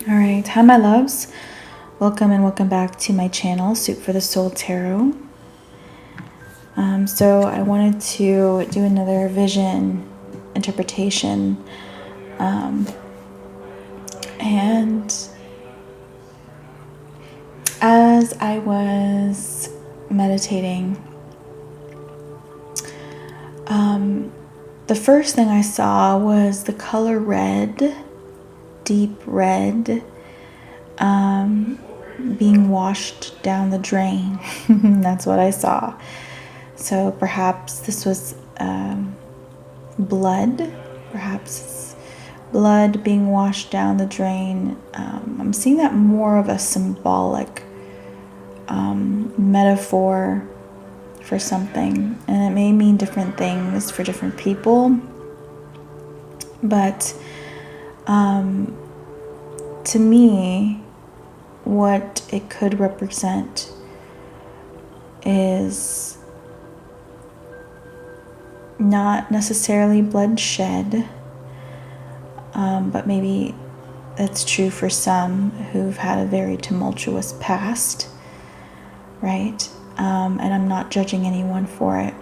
All right, hi my loves. Welcome and welcome back to my channel, Soup for the Soul Tarot. So I wanted to do another vision interpretation, and as I was meditating, the first thing I saw was the color red, deep red, being washed down the drain. That's what I saw. So perhaps this was blood, perhaps blood being washed down the drain. I'm seeing that more of a symbolic metaphor for something, and it may mean different things for different people, but to me, what it could represent is not necessarily bloodshed, but maybe that's true for some who've had a very tumultuous past, right? And I'm not judging anyone for it,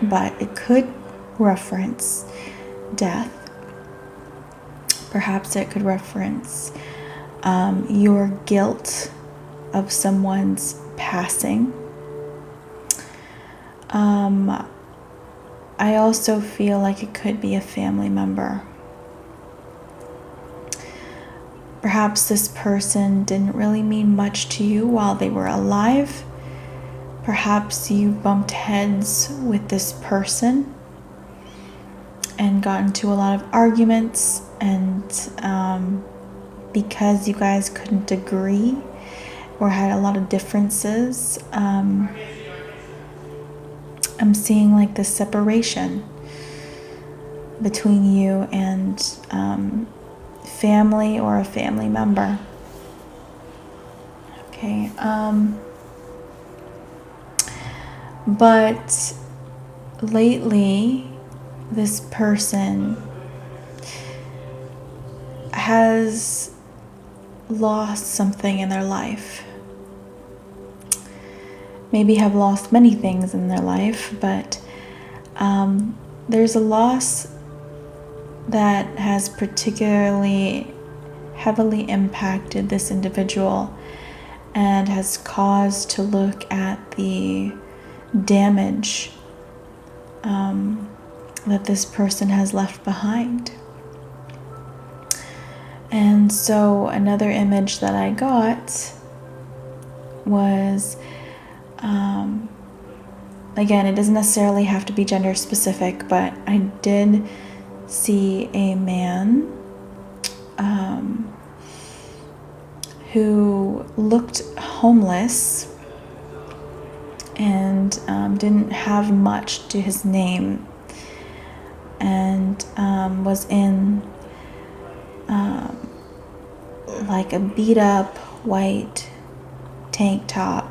but it could reference death. Perhaps it could reference your guilt of someone's passing. I also feel like it could be a family member. Perhaps this person didn't really mean much to you while they were alive. Perhaps you bumped heads with this person and got into a lot of arguments, and because you guys couldn't agree or had a lot of differences, I'm seeing like this separation between you and family or a family member. Okay, but lately this person has lost something in their life. Maybe have lost many things in their life, but there's a loss that has particularly heavily impacted this individual and has caused to look at the damage that this person has left behind. And so another image that I got was, again, it doesn't necessarily have to be gender specific, but I did see a man who looked homeless and didn't have much to his name, and was in like a beat up white tank top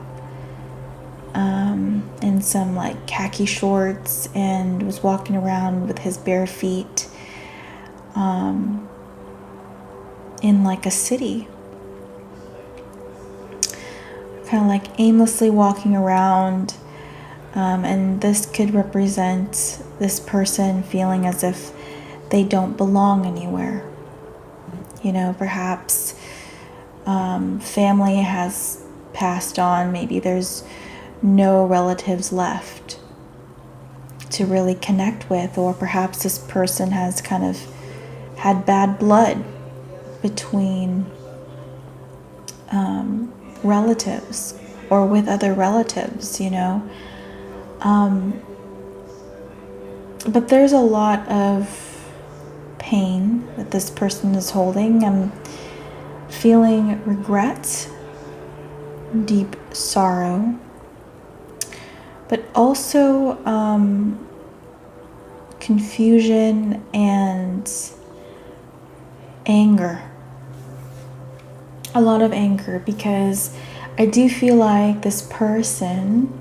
and some like khaki shorts, and was walking around with his bare feet in like a city, kind of like aimlessly walking around, and this could represent this person feeling as if they don't belong anywhere. You know, perhaps family has passed on. Maybe there's no relatives left to really connect with, or perhaps this person has kind of had bad blood between relatives or with other relatives, you know. But there's a lot of pain that this person is holding. I'm feeling regret, deep sorrow, but also confusion and anger. A lot of anger, because I do feel like this person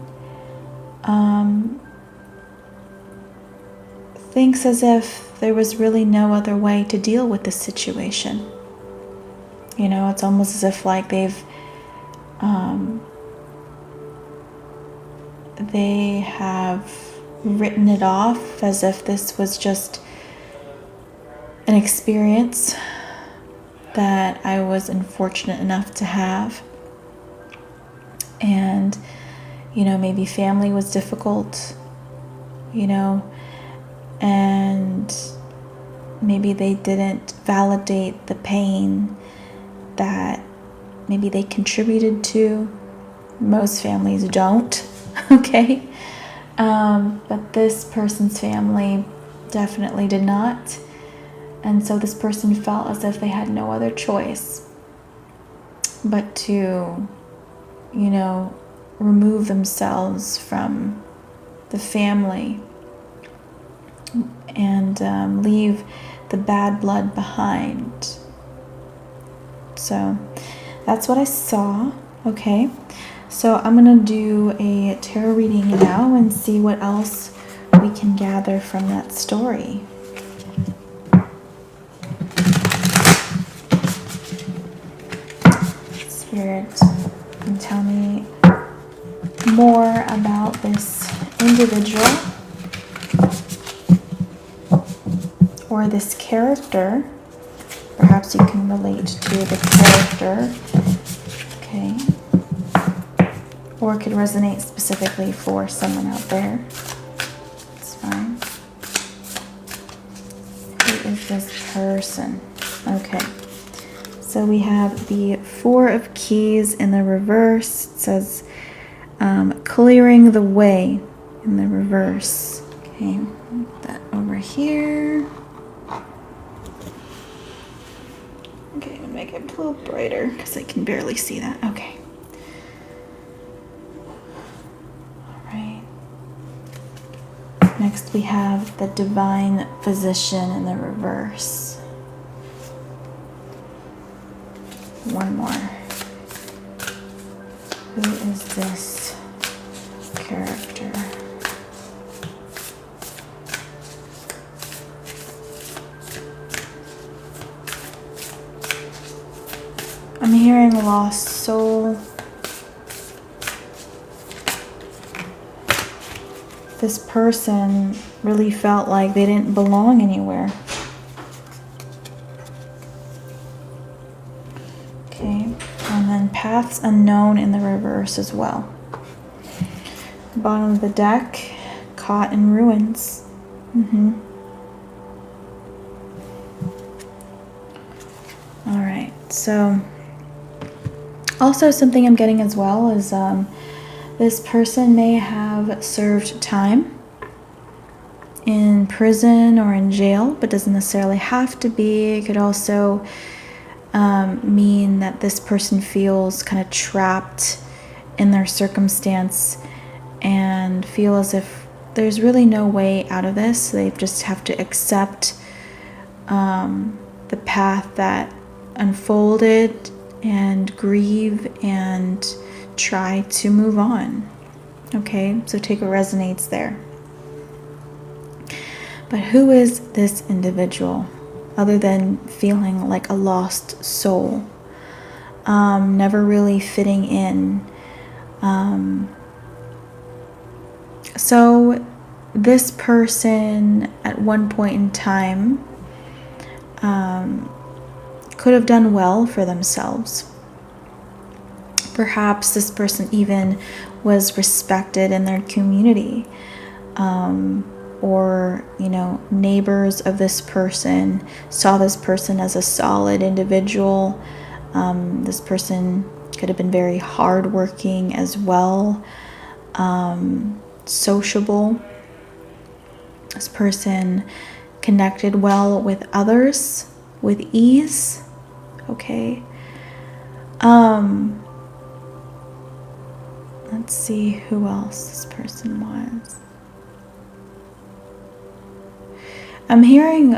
thinks as if there was really no other way to deal with this situation. You know, it's almost as if like they have written it off as if this was just an experience that I was unfortunate enough to have. And, you know, maybe family was difficult, you know, and maybe they didn't validate the pain that maybe they contributed to. Most families don't, okay? But this person's family definitely did not. And so this person felt as if they had no other choice but to, you know, remove themselves from the family and leave the bad blood behind. So that's what I saw. Okay, so I'm gonna do a tarot reading now and see what else we can gather from that story. Spirit, can tell me more about this individual or this character. Perhaps you can relate to the character. Okay. Or it could resonate specifically for someone out there. It's fine. Who is this person? Okay. So we have the Four of Keys in the reverse. It says clearing the way in the reverse. Okay, put that over here. Okay, I'm gonna make it a little brighter because I can barely see that. Okay. Alright. Next we have the Divine Physician in the reverse. One more. Who is this character? I'm hearing lost soul. This person really felt like they didn't belong anywhere. Okay, and then paths unknown in the reverse as well. Bottom of the deck, caught in ruins. All right, so also something I'm getting as well is this person may have served time in prison or in jail, but doesn't necessarily have to be. It could also mean that this person feels kind of trapped in their circumstance and feel as if there's really no way out of this. They just have to accept the path that unfolded and grieve and try to move on. Okay, so take what resonates there. But who is this individual other than feeling like a lost soul, never really fitting in? So this person at one point in time could have done well for themselves. Perhaps this person even was respected in their community, or, you know, neighbors of this person saw this person as a solid individual. This person could have been very hardworking as well, sociable. This person connected well with others with ease. Okay. Let's see who else this person was. I'm hearing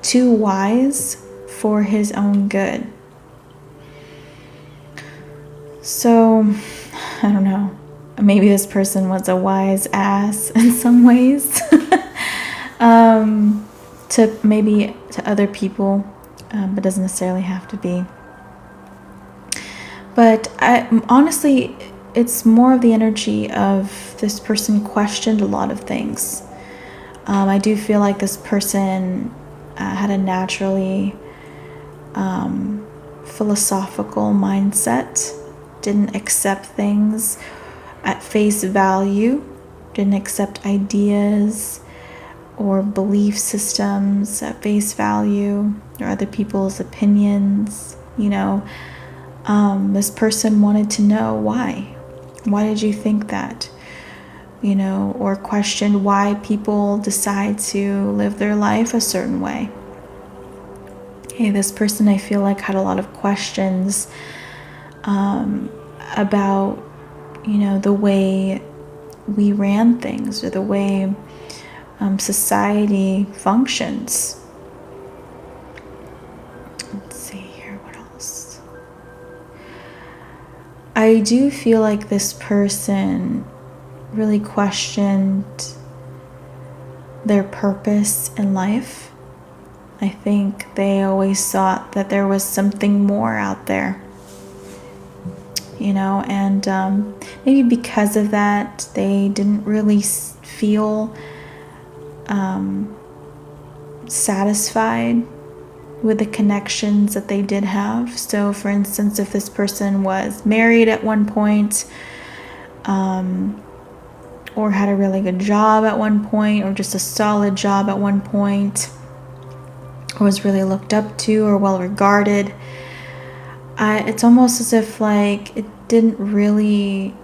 too wise for his own good. So, I don't know. Maybe this person was a wise ass in some ways. To other people. but doesn't necessarily have to be. But honestly, it's more of the energy of this person questioned a lot of things. I do feel like this person had a naturally philosophical mindset, didn't accept things at face value, didn't accept ideas or belief systems at face value, or other people's opinions. This person wanted to know why. Why did you think that? Or questioned why people decide to live their life a certain way. Okay, this person, I feel like, had a lot of questions about, the way we ran things, or the way society functions. Let's see here, what else? I do feel like this person really questioned their purpose in life. I think they always thought that there was something more out there, and maybe because of that, they didn't really feel satisfied with the connections that they did have. So, for instance, if this person was married at one point, or had a really good job at one point, or just a solid job at one point, or was really looked up to or well regarded, it's almost as if like this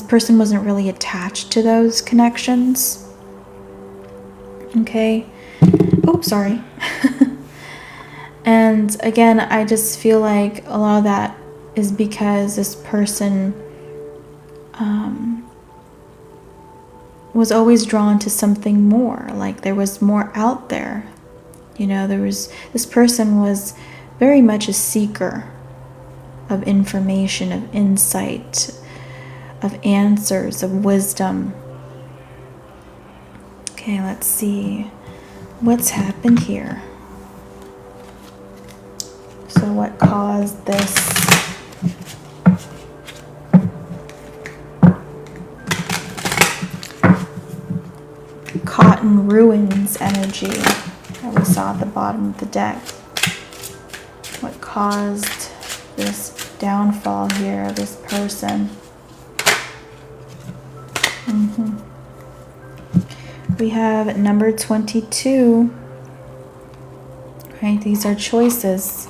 person wasn't really attached to those connections. Okay. Oops, sorry. And again, I just feel like a lot of that is because this person was always drawn to something more. Like there was more out there. This person was very much a seeker of information, of insight, of answers, of wisdom. Okay, let's see what's happened here. So what caused this cotton ruins energy that we saw at the bottom of the deck? What caused this downfall here of this person? We have number 22. Right, these are choices.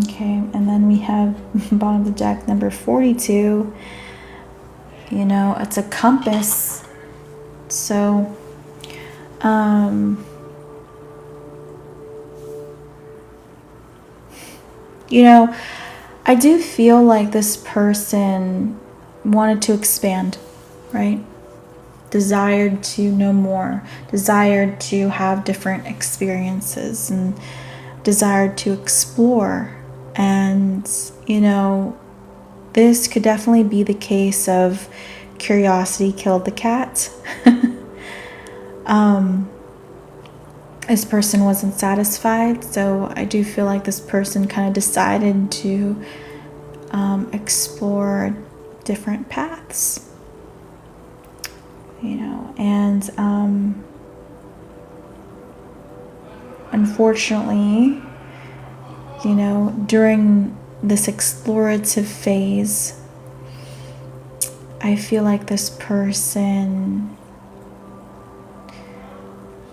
Okay, and then we have bottom of the deck number 42. It's a compass. So I do feel like this person wanted to expand, right? Desired to know more, desired to have different experiences, and desired to explore. And, this could definitely be the case of curiosity killed the cat. This person wasn't satisfied, so I do feel like this person kind of decided to explore different paths, and unfortunately, during this explorative phase, I feel like this person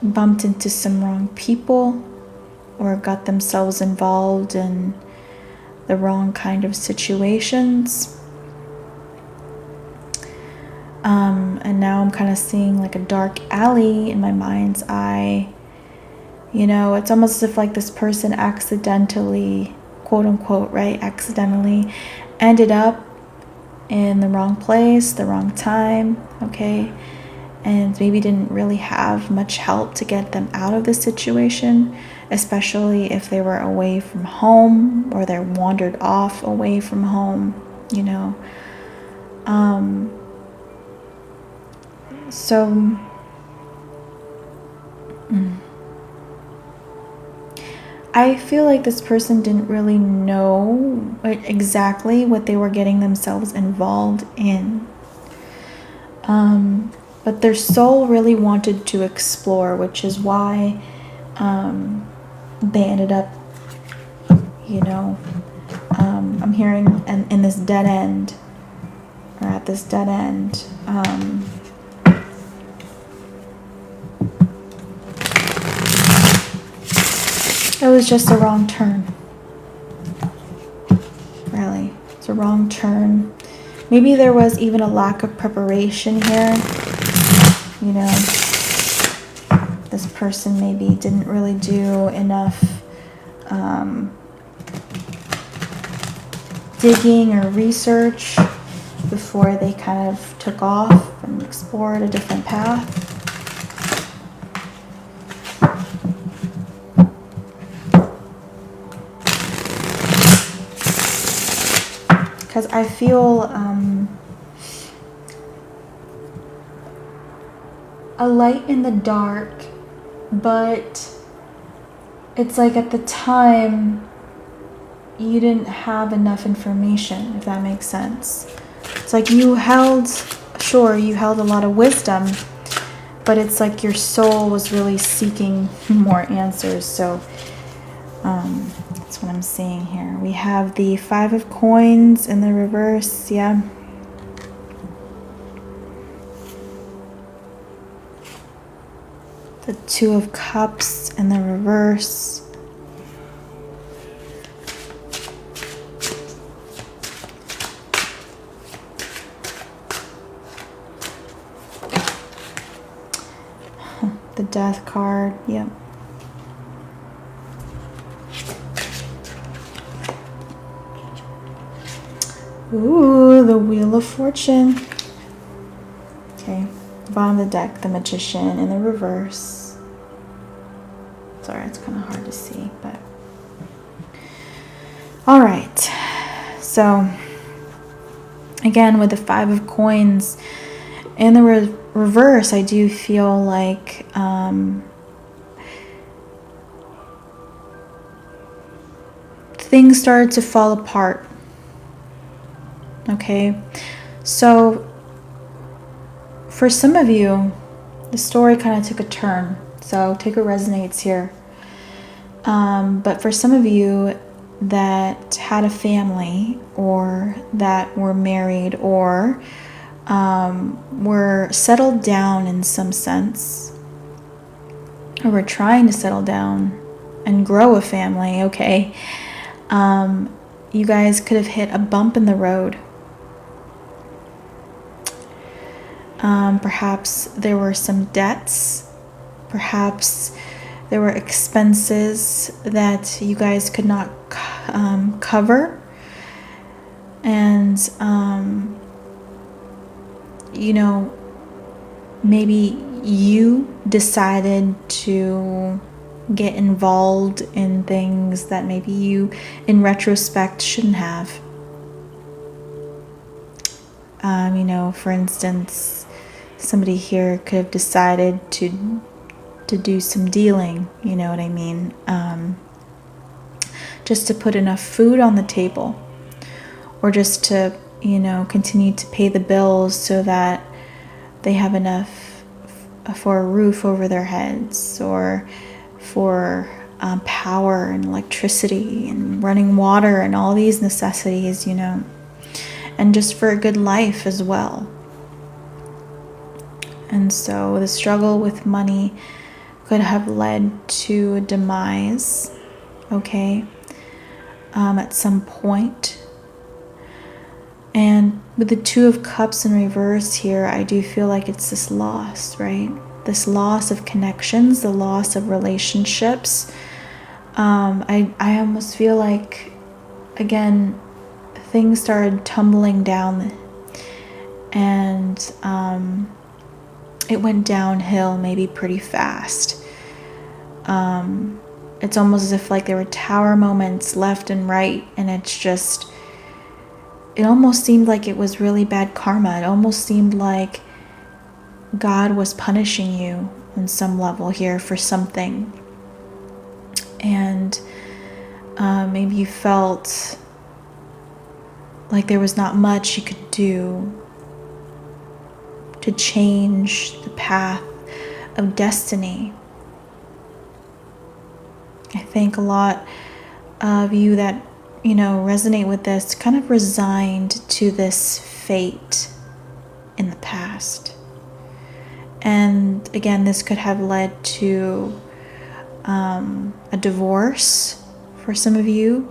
bumped into some wrong people or got themselves involved in the wrong kind of situations. And now I'm kind of seeing like a dark alley in my mind's eye. It's almost as if like this person accidentally, quote unquote, right, accidentally ended up in the wrong place, the wrong time, okay? And maybe didn't really have much help to get them out of the situation, especially if they were away from home or they wandered off away from home, So I feel like this person didn't really know exactly what they were getting themselves involved in. But their soul really wanted to explore, which is why they ended up, I'm hearing in this dead end, or at this dead end. It was just a wrong turn. Really, it's a wrong turn. Maybe there was even a lack of preparation here. This person maybe didn't really do enough digging or research before they kind of took off and explored a different path. Because I feel a light in the dark, but it's like at the time you didn't have enough information, if that makes sense. It's like you held a lot of wisdom, but it's like your soul was really seeking more answers. So that's what I'm seeing here. We have the 5 of coins in the reverse, yeah. The 2 of cups in the reverse. The death card, yep. Ooh, the Wheel of Fortune. Okay, bottom of the deck, the Magician in the reverse. Sorry, it's kind of hard to see, but all right. So again, with the 5 of coins in the reverse, I do feel like things started to fall apart. Okay, so for some of you, the story kind of took a turn. So take what resonates here. But for some of you that had a family, or that were married, or were settled down in some sense, or were trying to settle down and grow a family, okay, you guys could have hit a bump in the road. Perhaps there were some debts. Perhaps there were expenses that you guys could not cover. And, maybe you decided to get involved in things that maybe you, in retrospect, shouldn't have. For instance, somebody here could have decided to do some dealing, you know what I mean? Just to put enough food on the table, or just to, continue to pay the bills so that they have enough for a roof over their heads, or for power and electricity and running water and all these necessities, and just for a good life as well. And so the struggle with money could have led to a demise, okay, at some point. And with the 2 of cups in reverse here, I do feel like it's this loss, right? This loss of connections, the loss of relationships. I almost feel like, again, things started tumbling down, and it went downhill maybe pretty fast. It's almost as if like there were tower moments left and right, and it almost seemed like it was really bad karma. It almost seemed like God was punishing you on some level here for something. And Maybe you felt like there was not much you could do to change the path of destiny. I think a lot of you that, resonate with this kind of resigned to this fate in the past. And again, this could have led to a divorce for some of you.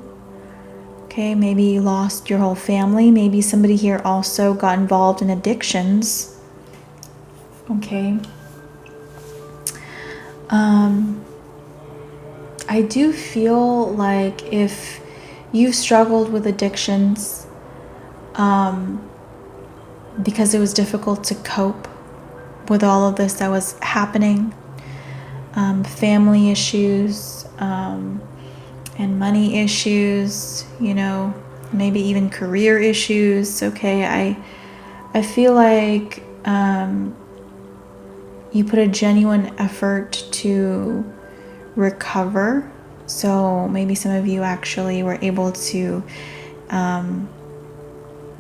Okay, maybe you lost your whole family. Maybe somebody here also got involved in addictions. Okay. I do feel like if you've struggled with addictions because it was difficult to cope with all of this that was happening, family issues, and money issues, maybe even career issues. Okay, I feel like you put a genuine effort to recover. So maybe some of you actually were able to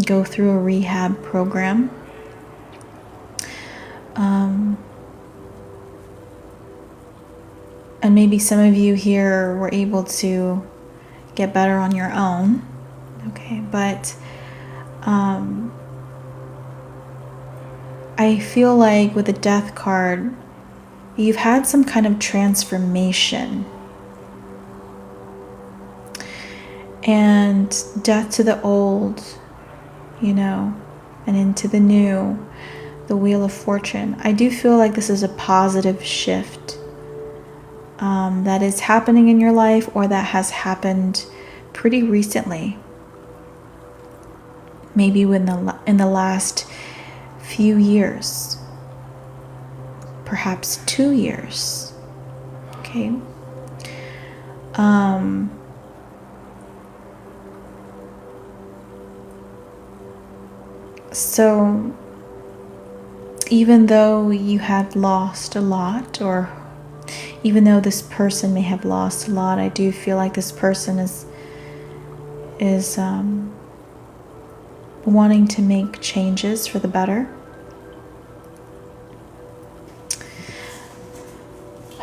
go through a rehab program. And maybe some of you here were able to get better on your own. Okay, but I feel like with the Death card, you've had some kind of transformation. And death to the old, and into the new, the Wheel of Fortune. I do feel like this is a positive shift that is happening in your life, or that has happened pretty recently. Maybe in the last few years, perhaps 2 years. Okay. So even though you have lost a lot, or even though this person may have lost a lot, I do feel like this person is wanting to make changes for the better.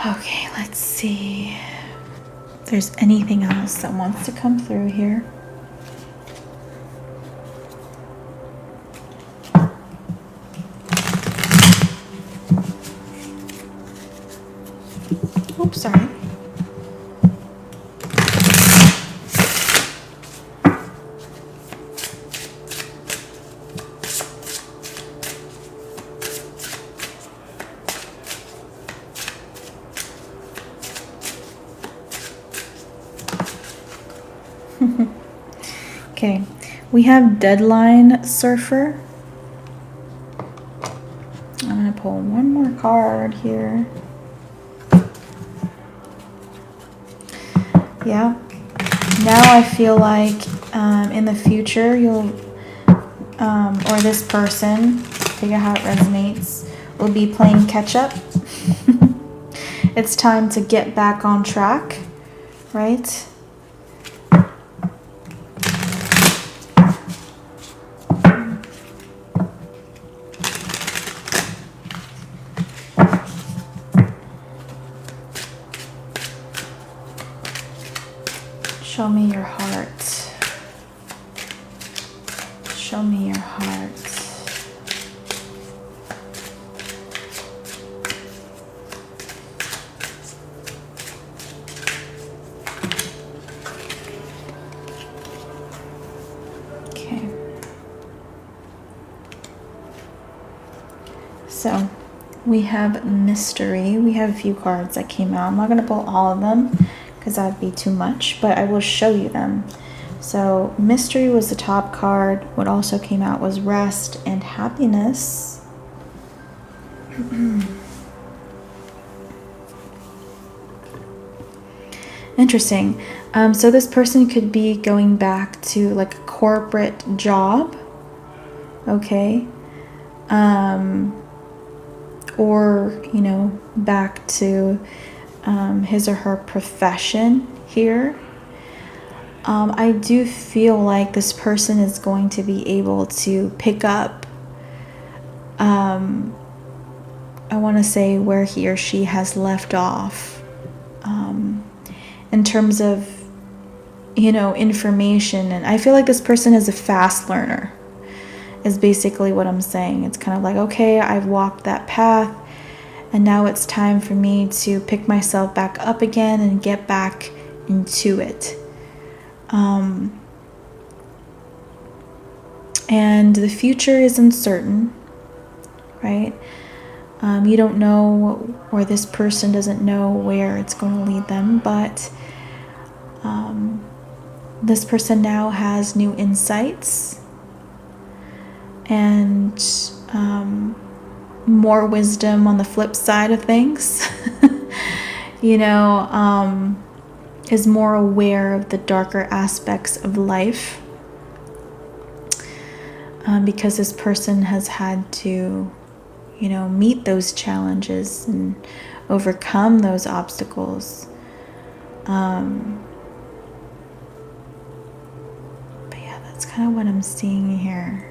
Okay, let's see if there's anything else that wants to come through here. Oops, sorry. Okay, we have Deadline Surfer. I'm going to pull one more card here. Yeah, now I feel like in the future you'll, or this person, figure out how it resonates, will be playing catch up. It's time to get back on track, right? Show me your heart. Show me your heart. Okay. So we have Mystery. We have a few cards that came out. I'm not going to pull all of them, because that would be too much, but I will show you them. So Mystery was the top card. What also came out was Rest and Happiness. Interesting. So this person could be going back to like a corporate job, okay, or back to his or her profession here. I do feel like this person is going to be able to pick up, I want to say, where he or she has left off, in terms of, information. And I feel like this person is a fast learner, is basically what I'm saying. It's kind of like, okay, I've walked that path, and now it's time for me to pick myself back up again and get back into it. And the future is uncertain, right? You don't know, or this person doesn't know where it's going to lead them, but this person now has new insights and more wisdom on the flip side of things. Is more aware of the darker aspects of life, because this person has had to, meet those challenges and overcome those obstacles. But yeah, that's kind of what I'm seeing here.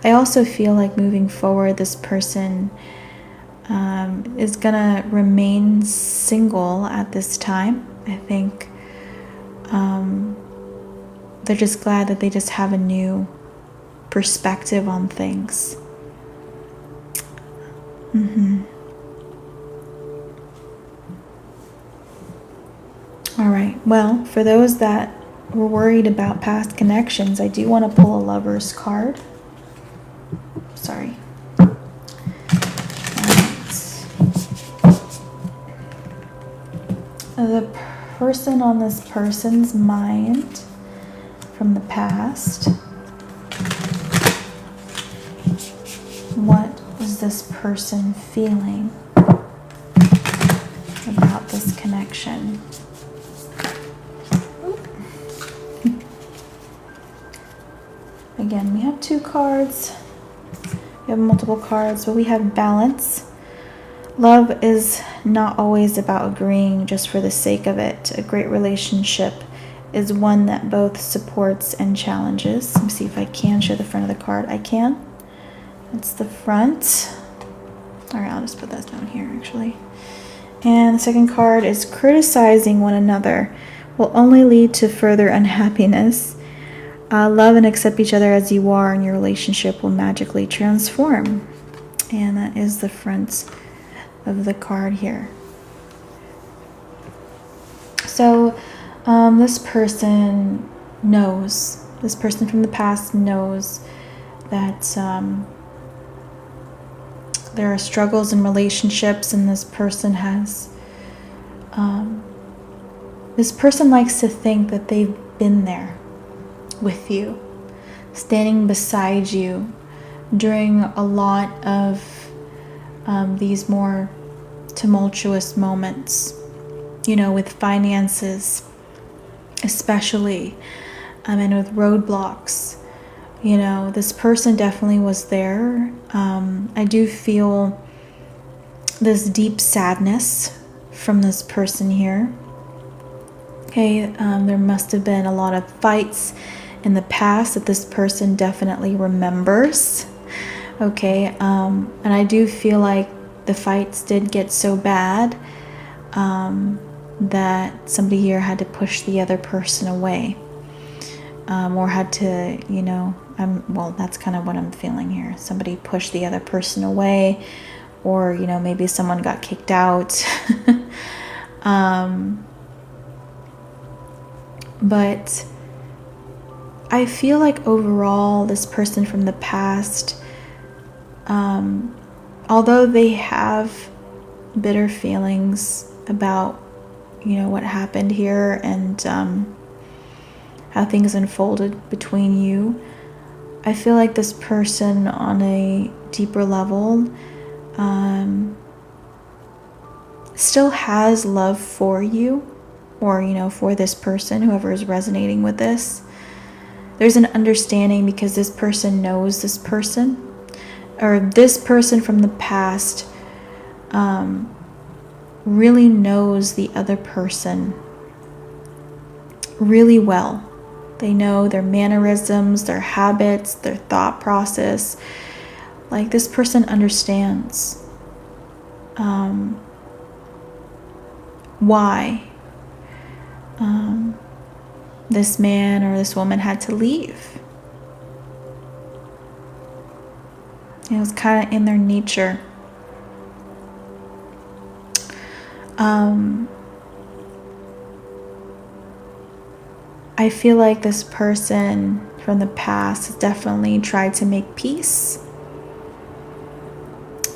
I also feel like moving forward, this person is gonna remain single at this time. I think they're just glad that they just have a new perspective on things. All right, well, for those that were worried about past connections, I do want to pull a Lover's card. Sorry. The person on this person's mind from the past. What is this person feeling about this connection? Again, we have 2 cards. We have multiple cards, but we have balance. Love is not always about agreeing just for the sake of it. A great relationship is one that both supports and challenges. Let me see if I can show the front of the card. I can. That's the front. All right, I'll just put that down here, actually. And the second card is criticizing one another will only lead to further unhappiness. Love and accept each other as you are, and your relationship will magically transform. And that is the front of the card here. So this person knows, this person from the past knows that there are struggles in relationships, and this person has this person likes to think that they've been there with you, standing beside you during a lot of these more tumultuous moments, with finances especially, and with roadblocks. This person definitely was there. I do feel this deep sadness from this person here. Okay, there must have been a lot of fights in the past that this person definitely remembers. Okay, and I do feel like the fights did get so bad that somebody here had to push the other person away, or had to, well, that's kind of what I'm feeling here. Somebody pushed the other person away, or, maybe someone got kicked out. But I feel like overall, this person from the past, although they have bitter feelings about, what happened here and how things unfolded between you, I feel like this person on a deeper level still has love for you, or, for this person, whoever is resonating with this. There's an understanding because this person knows this person, or this person from the past really knows the other person really well. They know their mannerisms, their habits, their thought process. Like, this person understands why this man or this woman had to leave. It was kind of in their nature. I feel like this person from the past has definitely tried to make peace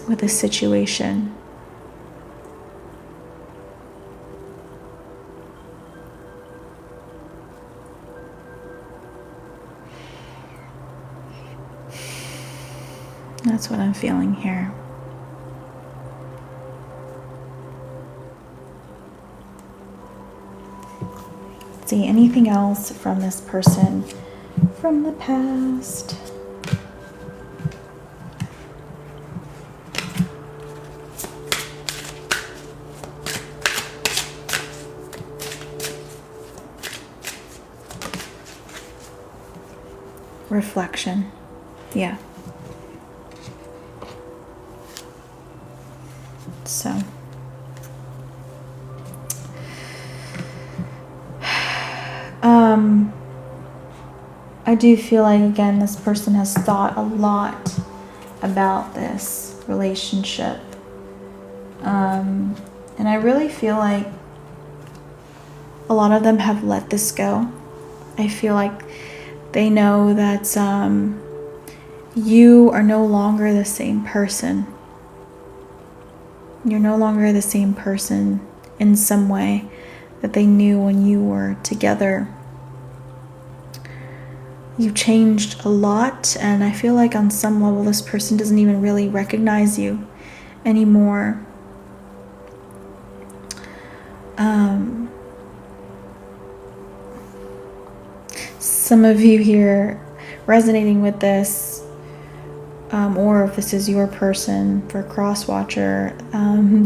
with this situation. That's what I'm feeling here. Let's see, anything else from this person from the past? Reflection. Yeah. So, I do feel like, again, this person has thought a lot about this relationship. And I really feel like a lot of them have let this go. I feel like they know that you are no longer the same person. You're no longer the same person in some way that they knew when you were together. You changed a lot, and I feel like on some level this person doesn't even really recognize you anymore. Some of you here resonating with this, or if this is your person for cross-watcher,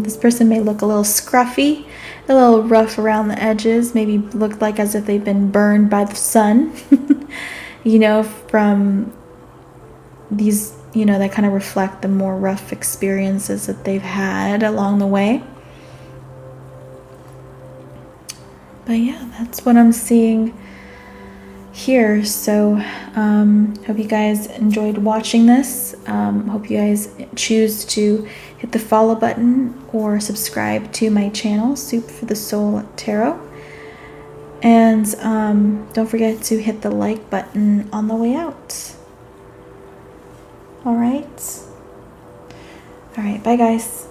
this person may look a little scruffy, a little rough around the edges, maybe look like as if they've been burned by the sun, you know, from these, you know, that kind of reflect the more rough experiences that they've had along the way. But yeah, that's what I'm seeing here. So hope you guys enjoyed watching this. Hope you guys choose to hit the follow button or subscribe to my channel, Soup for the Soul Tarot. And don't forget to hit the like button on the way out. All right, bye guys.